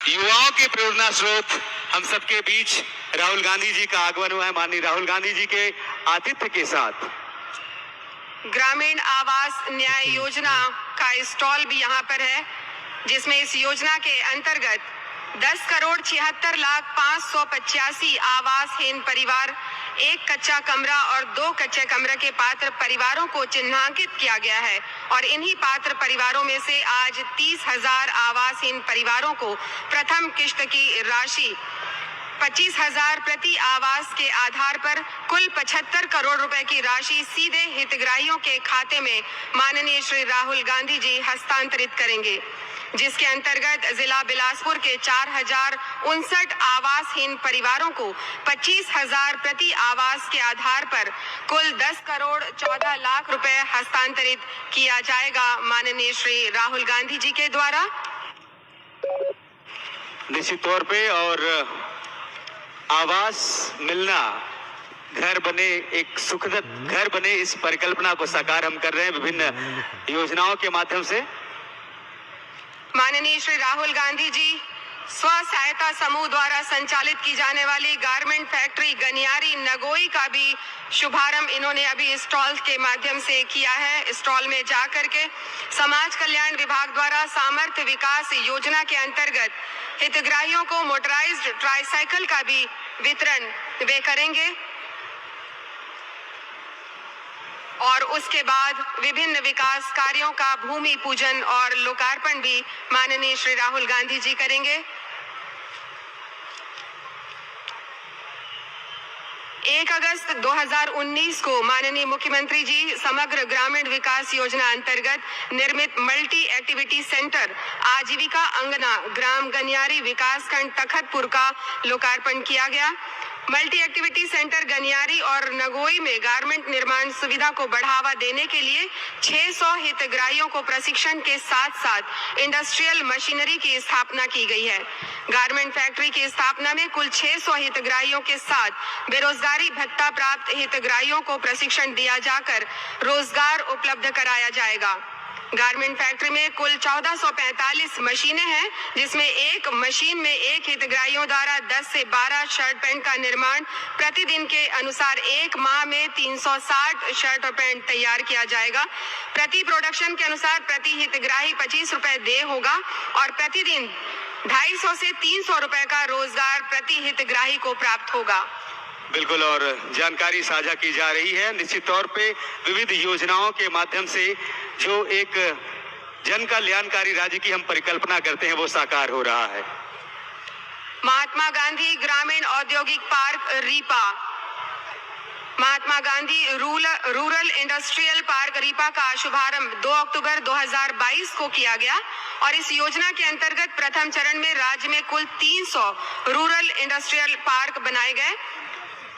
युवाओं के प्रेरणा स्रोत हम सबके बीच राहुल गांधी जी का आगमन हुआ है। माननीय राहुल गांधी जी के आतिथ्य के साथ ग्रामीण आवास न्याय योजना का स्टॉल भी यहाँ पर है, जिसमें इस योजना के अंतर्गत 10,76,585 आवासहीन परिवार, एक कच्चा कमरा और 2 कच्चे कमरे के पात्र परिवारों को चिन्हांकित किया गया है और इन्हीं पात्र परिवारों में से आज 30,000 आवासहीन परिवारों को प्रथम किश्त की राशि 25,000 प्रति आवास के आधार पर कुल 75 करोड़ रुपए की राशि सीधे हितग्राहियों के खाते में माननीय श्री राहुल गांधी जी हस्तांतरित करेंगे, जिसके अंतर्गत जिला बिलासपुर के 4,059 आवासहीन परिवारों को 25,000 प्रति आवास के आधार पर कुल 10 करोड़ 14 लाख रुपए हस्तांतरित किया जाएगा माननीय श्री राहुल गांधी जी के द्वारा। निश्चित तौर पे और आवास मिलना, घर बने, एक सुखद घर बने, इस परिकल्पना को साकार हम कर रहे हैं विभिन्न योजनाओं के माध्यम से। माननीय श्री राहुल गांधी जी स्व सहायता समूह द्वारा संचालित की जाने वाली गारमेंट फैक्ट्री गनियारी नगोई का भी शुभारंभ इन्होंने अभी स्टॉल के माध्यम से किया है। स्टॉल में जाकर के समाज कल्याण विभाग द्वारा सामर्थ्य विकास योजना के अंतर्गत हितग्राहियों को मोटराइज्ड ट्राईसाइकिल का भी वितरण वे करेंगे और उसके बाद विभिन्न विकास कार्यों का भूमि पूजन और लोकार्पण भी माननीय श्री राहुल गांधी जी करेंगे। 1 अगस्त 2019 को माननीय मुख्यमंत्री जी समग्र ग्रामीण विकास योजना अंतर्गत निर्मित मल्टी एक्टिविटी सेंटर आजीविका अंगना ग्राम गनियारी विकासखंड तखतपुर का लोकार्पण किया गया। मल्टी एक्टिविटी सेंटर गनियारी और नगोई में गारमेंट निर्माण सुविधा को बढ़ावा देने के लिए 600 हितग्राहियों को प्रशिक्षण के साथ साथ इंडस्ट्रियल मशीनरी की स्थापना की गई है। गारमेंट फैक्ट्री की स्थापना में कुल 600 हितग्राहियों के साथ बेरोजगारी भत्ता प्राप्त हितग्राहियों को प्रशिक्षण दिया जाकर रोजगार उपलब्ध कराया जाएगा। गारमेंट फैक्ट्री में कुल 1445 मशीनें हैं, जिसमें एक मशीन में एक हितग्राहियों द्वारा 10 से 12 शर्ट पैंट का निर्माण प्रतिदिन के अनुसार 1 माह में 360 शर्ट और पैंट तैयार किया जाएगा। प्रति प्रोडक्शन के अनुसार प्रति हितग्राही 25 रुपए देय होगा और प्रतिदिन 250 से 300 रुपए का रोजगार प्रति हितग्राही को प्राप्त होगा। बिल्कुल, और जानकारी साझा की जा रही है। निश्चित तौर पे विविध योजनाओं के माध्यम से जो एक जन कल्याणकारी राज्य की हम परिकल्पना करते हैं वो साकार हो रहा है। महात्मा गांधी ग्रामीण औद्योगिक park RIPA, Mahatma Gandhi rural industrial park RIPA का शुभारंभ 2 अक्टूबर 2022 को किया गया और इस योजना के अंतर्गत प्रथम चरण में राज्य में कुल 300 रूरल इंडस्ट्रियल पार्क बनाए गए,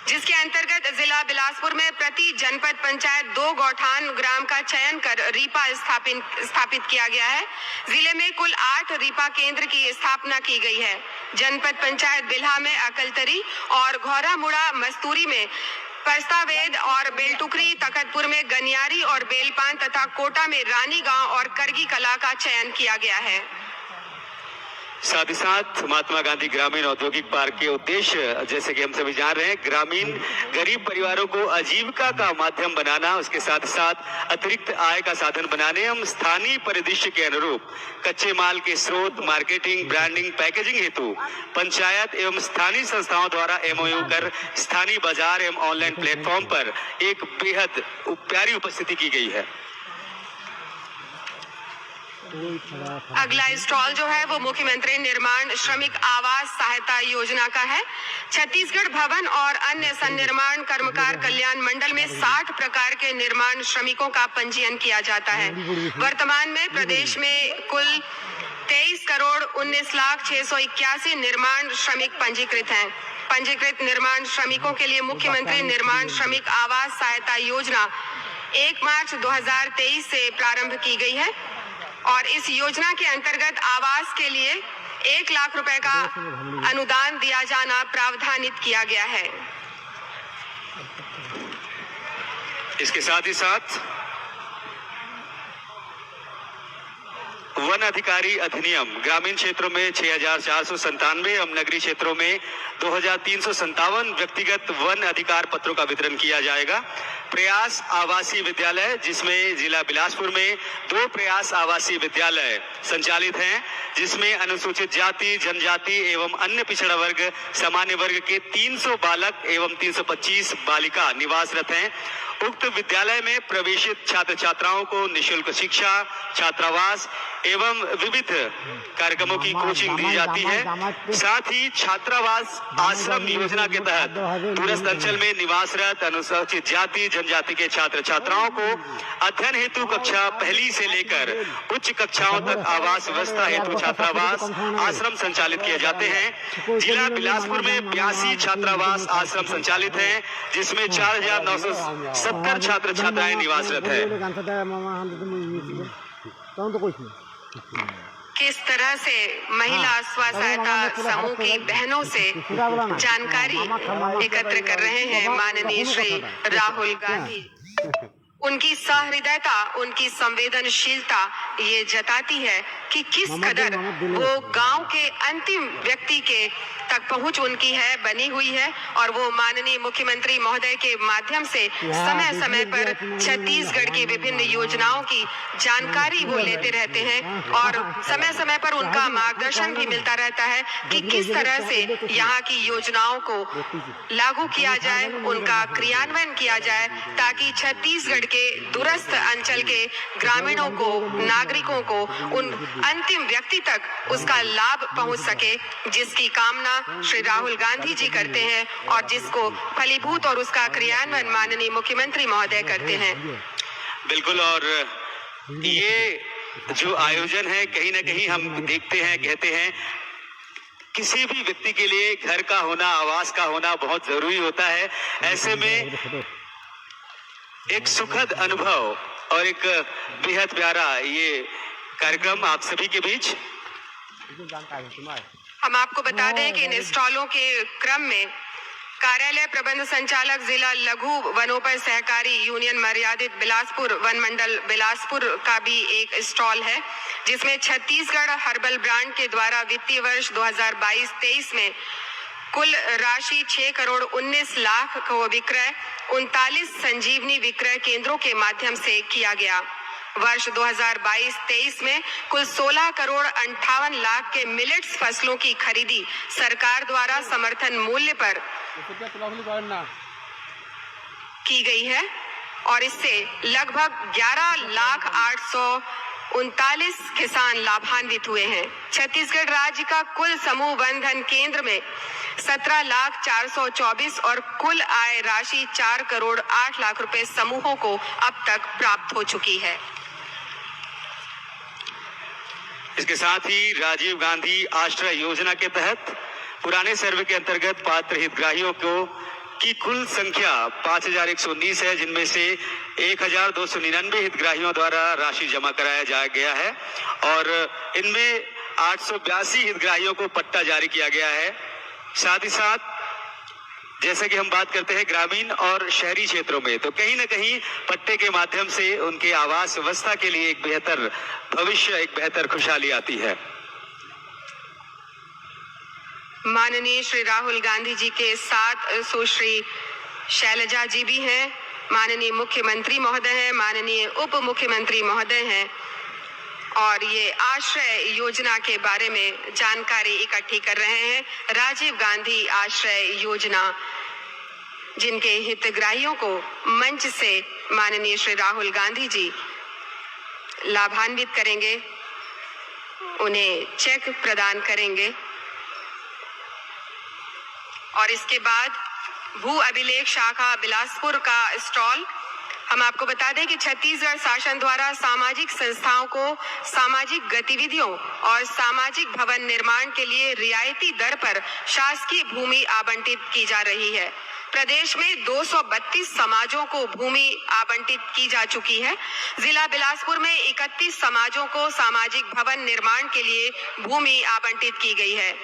जिसके अंतर्गत जिला बिलासपुर में प्रति जनपद पंचायत 2 गौठान ग्राम का चयन कर रीपा स्थापित किया गया है। जिले में कुल 8 रीपा केंद्र की स्थापना की गई है। जनपद पंचायत बिल्हा में अकलतरी और घोरामुड़ा मस्तूरी में परस्तावेद और बेलटुकरी, तखतपुर में गनियारी और बेलपान तथा कोटा में रानी गांव और करगी कला का चयन किया गया है। साथ ही साथ महात्मा गांधी ग्रामीण औद्योगिक पार्क के उद्देश्य, जैसे कि हम सभी जान रहे हैं, ग्रामीण गरीब परिवारों को आजीविका का माध्यम बनाना, उसके साथ साथ अतिरिक्त आय का साधन बनाने एवं स्थानीय परिदृश्य के अनुरूप कच्चे माल के स्रोत, मार्केटिंग, ब्रांडिंग, पैकेजिंग हेतु पंचायत एवं स्थानीय संस्थाओं द्वारा MOU कर स्थानीय बाजार एवं ऑनलाइन प्लेटफॉर्म पर एक बेहद प्यारी उपस्थिति की गई है। अगला स्टॉल जो है वो मुख्यमंत्री निर्माण श्रमिक आवास सहायता योजना का है। छत्तीसगढ़ भवन और अन्य सन्निर्माण कर्मकार कल्याण मंडल में 60 प्रकार के निर्माण श्रमिकों का पंजीयन किया जाता है। वर्तमान में प्रदेश में कुल 23 करोड़ 19 लाख 681 निर्माण श्रमिक पंजीकृत हैं। पंजीकृत निर्माण श्रमिकों के लिए मुख्यमंत्री निर्माण श्रमिक आवास सहायता योजना 1 मार्च 2023 से प्रारंभ की गई है और इस योजना के अंतर्गत आवास के लिए 1 लाख रुपए का अनुदान दिया जाना प्रावधानित किया गया है। इसके साथ ही साथ वन अधिकारी अधिनियम ग्रामीण क्षेत्रों में 6,497 एवं नगरीय क्षेत्रों में 2,357 व्यक्तिगत वन अधिकार पत्रों का वितरण किया जाएगा। प्रयास आवासीय विद्यालय, जिसमें जिला बिलासपुर में 2 प्रयास आवासीय विद्यालय संचालित हैं, जिसमें अनुसूचित जाति, जनजाति एवं अन्य पिछड़ा वर्ग, सामान्य वर्ग के 300 बालक एवं 325 बालिका निवासरत हैं। उक्त विद्यालय में प्रवेशित छात्र छात्राओं को निःशुल्क शिक्षा, छात्रावास एवं विविध कार्यक्रमों की कोचिंग दी जाती है। साथ ही छात्रावास आश्रम योजना के तहत दूरस्थ अंचल में निवासरत अनुसूचित जाति, जनजाति के छात्र छात्राओं को अध्ययन हेतु कक्षा 1 से लेकर उच्च कक्षाओं तक आवास व्यवस्था हेतु छात्रावास आश्रम संचालित किए जाते हैं। जिला बिलासपुर में 82 छात्रावास आश्रम संचालित हैं, जिसमें 4,970 छात्र छात्राएं निवासरत है। किस तरह से महिला स्व सहायता समूह की बहनों से जानकारी एकत्र कर रहे हैं माननीय श्री राहुल गांधी। उनकी सहृदयता, उनकी संवेदनशीलता ये जताती है कि किस कदर वो गांव के अंतिम व्यक्ति के तक पहुंच उनकी है, बनी हुई है। और वो माननीय मुख्यमंत्री महोदय के माध्यम से समय समय पर छत्तीसगढ़ की विभिन्न योजनाओं की जानकारी वो लेते रहते हैं और समय समय पर उनका मार्गदर्शन भी मिलता रहता है कि किस तरह से यहाँ की योजनाओं को लागू किया जाए, उनका क्रियान्वयन किया जाए, ताकि छत्तीसगढ़ के दूरस्थ अंचल के ग्रामीणों को, नागरिकों को, उन अंतिम व्यक्ति तक उसका लाभ पहुंच सके, जिसकी कामना श्री राहुल गांधी जी करते हैं और जिसको फलीभूत और उसका क्रियान्वयन माननीय मुख्यमंत्री महोदय करते हैं। बिल्कुल। और ये जो आयोजन है, कहीं ना कहीं हम देखते हैं, कहते हैं, किसी भी व्यक्ति के लिए घर का होना, आवास का होना बहुत जरूरी होता है। ऐसे में एक सुखद अनुभव और एक बेहद प्यारा ये कार्यक्रम आप सभी के बीच। हम आपको बता दें कि इन स्टॉलों के क्रम में कार्यालय प्रबंध संचालक जिला लघु वनोपज सहकारी यूनियन मर्यादित बिलासपुर वन मंडल बिलासपुर का भी एक स्टॉल है, जिसमें छत्तीसगढ़ हर्बल ब्रांड के द्वारा वित्तीय वर्ष 2022-23 में कुल राशि 6 करोड़ 19 लाख को विक्रय 39 संजीवनी विक्रय केंद्रों के माध्यम से किया गया। वर्ष 2022-23 में कुल 16 करोड़ 58 लाख के मिलेट्स फसलों की खरीदी सरकार द्वारा समर्थन मूल्य पर की गई है और इससे लगभग 11,839 किसान लाभान्वित हुए हैं। छत्तीसगढ़ राज्य का कुल समूह वन धन केंद्र में 17,424 और कुल आय राशि 4 करोड़ 8 लाख रुपए समूहों को अब तक प्राप्त हो चुकी है। इसके साथ ही राजीव गांधी आश्रय योजना के तहत पुराने सर्वे के अंतर्गत पात्र हितग्राहियों को की कुल संख्या 5,119 है, जिनमें से 1,299 हितग्राहियों द्वारा राशि जमा कराया गया है और इनमें 882 हितग्राहियों को पट्टा जारी किया गया है। साथ ही साथ जैसे कि हम बात करते हैं ग्रामीण और शहरी क्षेत्रों में, तो कहीं ना कहीं पट्टे के माध्यम से उनके आवास व्यवस्था के लिए एक बेहतर भविष्य, एक बेहतर खुशहाली आती है। माननीय श्री राहुल गांधी जी के साथ सुश्री शैलजा जी भी हैं, माननीय मुख्यमंत्री महोदय हैं, माननीय उप मुख्यमंत्री महोदय हैं और ये आश्रय योजना के बारे में जानकारी इकट्ठी कर रहे हैं। राजीव गांधी आश्रय योजना, जिनके हितग्राहियों को मंच से माननीय श्री राहुल गांधी जी लाभान्वित करेंगे, उन्हें चेक प्रदान करेंगे और इसके बाद भू अभिलेख शाखा बिलासपुर का स्टॉल। हम आपको बता दें कि छत्तीसगढ़ शासन द्वारा सामाजिक संस्थाओं को सामाजिक गतिविधियों और सामाजिक भवन निर्माण के लिए रियायती दर पर शासकीय भूमि आवंटित की जा रही है। प्रदेश में 232 समाजों को भूमि आवंटित की जा चुकी है। जिला बिलासपुर में 31 समाजों को सामाजिक भवन निर्माण के लिए भूमि आवंटित की गई है।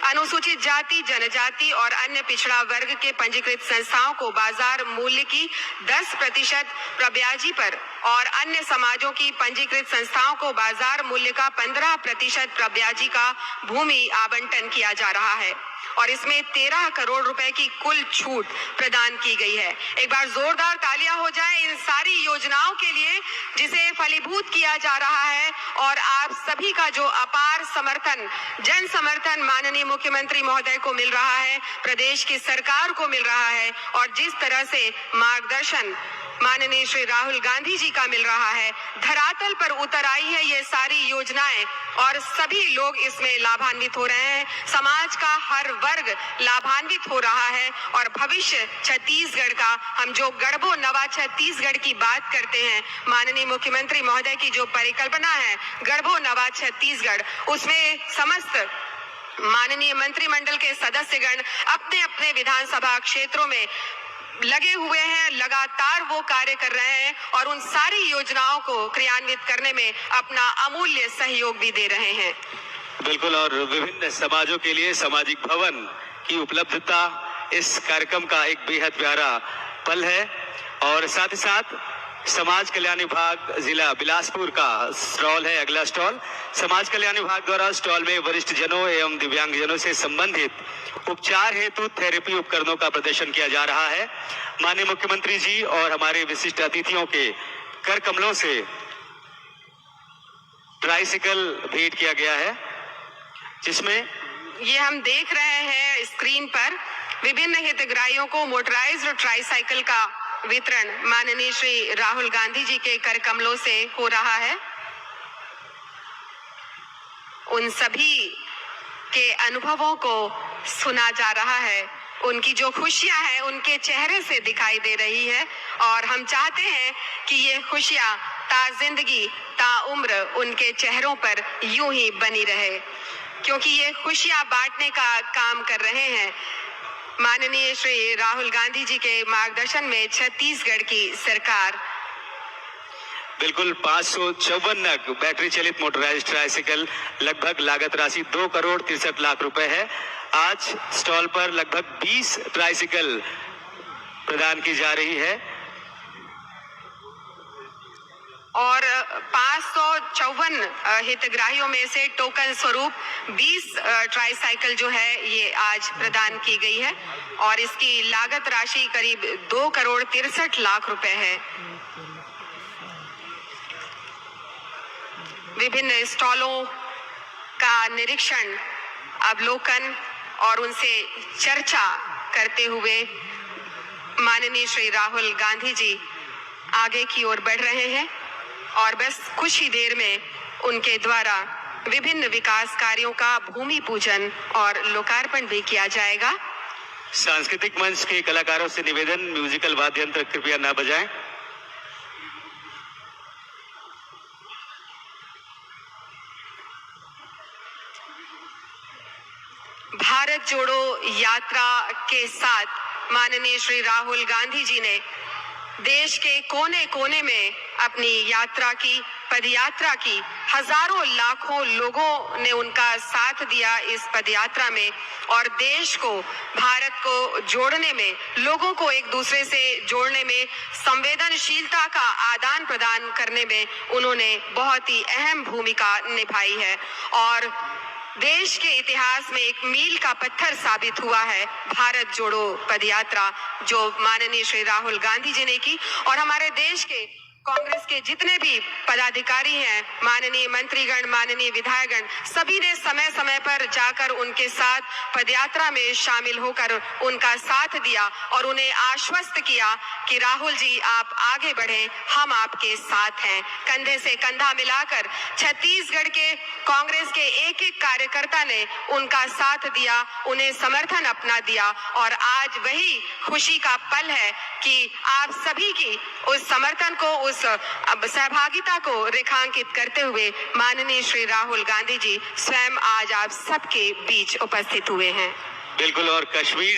अनुसूचित जाति, जनजाति और अन्य पिछड़ा वर्ग के पंजीकृत संस्थाओं को बाजार मूल्य की 10% प्रब्याजी पर और अन्य समाजों की पंजीकृत संस्थाओं को बाजार मूल्य का 15% प्रब्याजी का भूमि आवंटन किया जा रहा है और इसमें 13 करोड़ रुपए की कुल छूट प्रदान की गई है। एक बार जोरदार तालियां हो जाए इन सारी योजनाओं के लिए जिसे फलीभूत किया जा रहा है और आप सभी का जो अपार समर्थन, जन समर्थन माननीय मुख्यमंत्री महोदय को मिल रहा है, प्रदेश की सरकार को मिल रहा है और जिस तरह से मार्गदर्शन माननीय श्री राहुल गांधी जी का मिल रहा है, धरातल पर उतर आई है ये सारी योजनाएं और सभी लोग इसमें लाभान्वित हो रहे हैं। समाज का हर वर्ग लाभान्वित हो रहा है और भविष्य छत्तीसगढ़ का, हम जो गढ़बो नवा छत्तीसगढ़ की बात करते हैं, माननीय मुख्यमंत्री महोदय की जो परिकल्पना है गढ़बो नवा छत्तीसगढ़, उसमें समस्त माननीय मंत्रिमंडल के सदस्यगण अपने अपने विधानसभा क्षेत्रों में लगे हुए हैं, लगातार वो कार्य कर रहे हैं और उन सारी योजनाओं को क्रियान्वित करने में अपना अमूल्य सहयोग भी दे रहे हैं। बिल्कुल, और विभिन्न समाजों के लिए सामाजिक भवन की उपलब्धता इस कार्यक्रम का एक बेहद प्यारा पल है और साथ ही साथ समाज कल्याण विभाग जिला बिलासपुर का स्टॉल है। अगला स्टॉल समाज कल्याण विभाग द्वारा स्टॉल में वरिष्ठ जनों एवं दिव्यांगजनों से संबंधित उपचार हेतु थेरेपी उपकरणों का प्रदर्शन किया जा रहा है। माननीय मुख्यमंत्री जी और हमारे विशिष्ट अतिथियों के कर कमलों से ट्राइसिकल भेंट किया गया है, जिसमें ये हम देख रहे हैं स्क्रीन पर विभिन्न हितग्राहियों को मोटराइज्ड ट्राइसाइकिल का वितरण माननीय श्री राहुल गांधी जी के कर कमलों से हो रहा है। उन सभी के अनुभवों को सुना जा रहा है, उनकी जो खुशियां हैं उनके चेहरे से दिखाई दे रही है और हम चाहते हैं कि ये खुशियां ता जिंदगी ता उम्र उनके चेहरों पर यूं ही बनी रहे, क्योंकि ये खुशियां बांटने का काम कर रहे हैं माननीय श्री राहुल गांधी जी के मार्गदर्शन में छत्तीसगढ़ की सरकार। बिल्कुल 554 नग बैटरी चलित मोटराइज्ड ट्राइसिकल, लगभग लागत राशि 2 करोड़ 63 लाख रुपए है। आज स्टॉल पर लगभग 20 ट्राइसिकल प्रदान की जा रही है और 554 हितग्राहियों में से टोकन स्वरूप 20 ट्राइसाइकिल जो है ये आज प्रदान की गई है और इसकी लागत राशि करीब 2 करोड़ 63 लाख रुपए है। विभिन्न स्टॉलों का निरीक्षण, अवलोकन और उनसे चर्चा करते हुए माननीय श्री राहुल गांधी जी आगे की ओर बढ़ रहे हैं और बस कुछ ही देर में उनके द्वारा विभिन्न विकास कार्यों का भूमि पूजन और लोकार्पण भी किया जाएगा। सांस्कृतिक मंच के कलाकारों से निवेदन, म्यूजिकल वाद्य यंत्र कृपया न बजाएं। भारत जोड़ो यात्रा के साथ माननीय श्री राहुल गांधी जी ने देश के कोने कोने में अपनी यात्रा की, पदयात्रा की। हजारों लाखों लोगों ने उनका साथ दिया इस पदयात्रा में और देश को, भारत को जोड़ने में, लोगों को एक दूसरे से जोड़ने में, संवेदनशीलता का आदान प्रदान करने में उन्होंने बहुत ही अहम भूमिका निभाई है और देश के इतिहास में एक मील का पत्थर साबित हुआ है भारत जोड़ो पदयात्रा जो माननीय श्री राहुल गांधी जी ने की। और हमारे देश के कांग्रेस के जितने भी पदाधिकारी हैं, माननीय मंत्रीगण, माननीय विधायकगण, सभी ने समय समय पर जाकर उनके साथ पदयात्रा में शामिल होकर उनका साथ दिया और उन्हें आश्वस्त किया कि राहुल जी आप आगे बढ़ें, हम आपके साथ हैं। कंधे से कंधा मिलाकर छत्तीसगढ़ के कांग्रेस के एक एक कार्यकर्ता ने उनका साथ दिया, उन्हें समर्थन अपना दिया और आज वही खुशी का पल है कि आप सभी की उस समर्थन को, उस सहभागिता को रेखांकित करते हुए माननीय श्री राहुल गांधी जी स्वयं आज आप सबके बीच उपस्थित हुए हैं। बिल्कुल, और कश्मीर